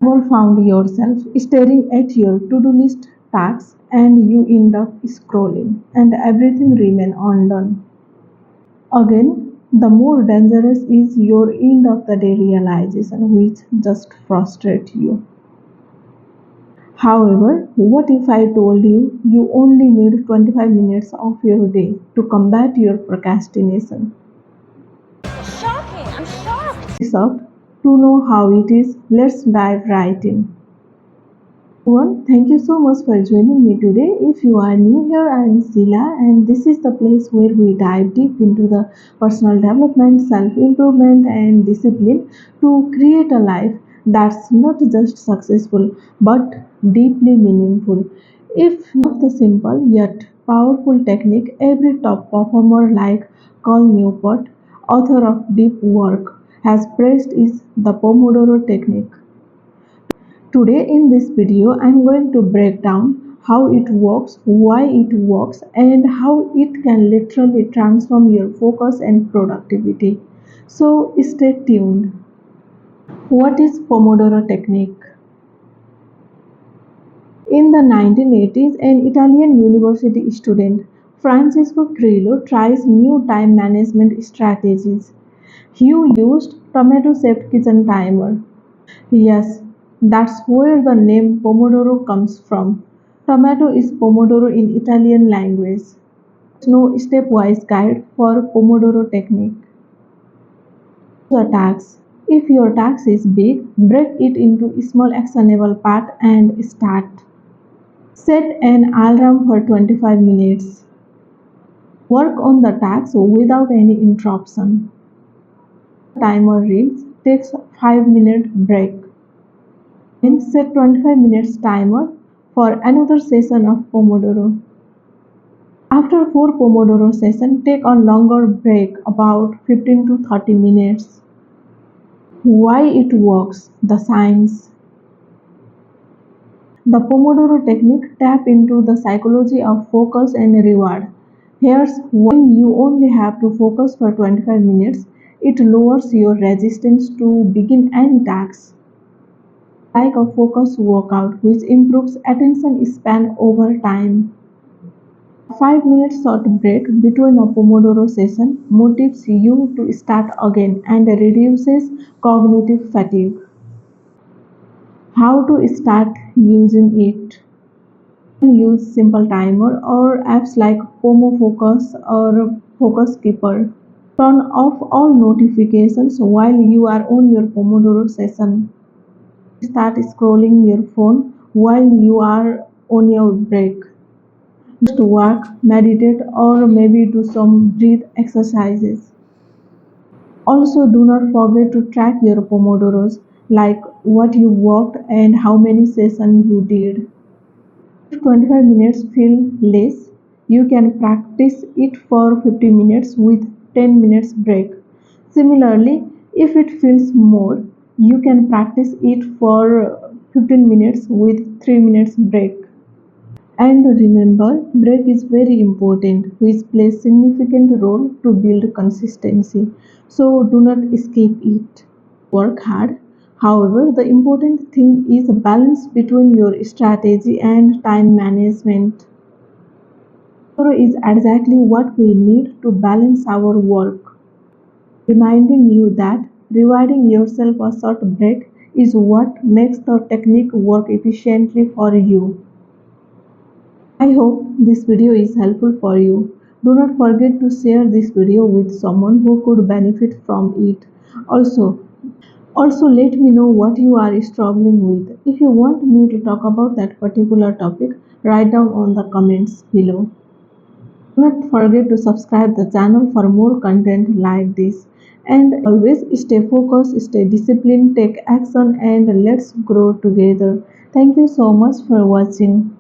Ever found yourself staring at your to-do list tasks and you end up scrolling and everything remain undone? Again, the more dangerous is your end of the day realization which just frustrates you. However, what if I told you you only need 25 minutes of your day to combat your procrastination? Shocking! I'm shocked! Up to know how it is, let's dive right in. Everyone, thank you so much for joining me today. If you are new here, I am Sila, and this is the place where we dive deep into the personal development, self improvement, and discipline to create a life that's not just successful but deeply meaningful. If not the simple yet powerful technique every top performer like Carl Newport, author of Deep Work, has praised is the Pomodoro Technique. Today in this video I am going to break down how it works, why it works, and how it can literally transform your focus and productivity. So stay tuned. What is Pomodoro Technique? In the 1980s, an Italian university student, Francesco Grillo, tries new time management strategies. He used tomato-shaped kitchen timer. Yes, that's where the name Pomodoro comes from. Tomato is Pomodoro in Italian language. No stepwise guide for Pomodoro technique. Your task. If your task is big, break it into small actionable part and start. Set an alarm for 25 minutes. Work on the task without any interruption. Timer rings, takes 5-minute break. Then set 25 minutes timer for another session of Pomodoro. After 4 Pomodoro sessions, take a longer break about 15 to 30 minutes. Why it works, the science. The Pomodoro technique tap into the psychology of focus and reward. Here's when you only have to focus for 25 minutes, it lowers your resistance to begin any task. Like a focus workout which improves attention span over time. A 5-minute short break between a Pomodoro session motivates you to start again and reduces cognitive fatigue. How to start using it? Use simple timer or apps like Pomo Focus or Focus Keeper. Turn off all notifications while you are on your Pomodoro session. Start scrolling your phone while you are on your break. Just walk, meditate, or maybe do some breath exercises. Also, do not forget to track your Pomodoros, like what you worked and how many sessions you did. If 25 minutes feel less, you can practice it for 50 minutes with 10 minutes break. Similarly, if it feels more, you can practice it for 15 minutes with 3 minutes break. And remember, break is very important, which plays significant role to build consistency. So do not skip it. Work hard. However, the important thing is a balance between your strategy and time management. Tomorrow is exactly what we need to balance our work, reminding you that rewarding yourself a short break is what makes the technique work efficiently for you. I hope this video is helpful for you. Do not forget to share this video with someone who could benefit from it. Also let me know what you are struggling with. If you want me to talk about that particular topic, write down on the comments below. Do not forget to subscribe the channel for more content like this. And always stay focused, stay disciplined, take action, and let's grow together. Thank you so much for watching.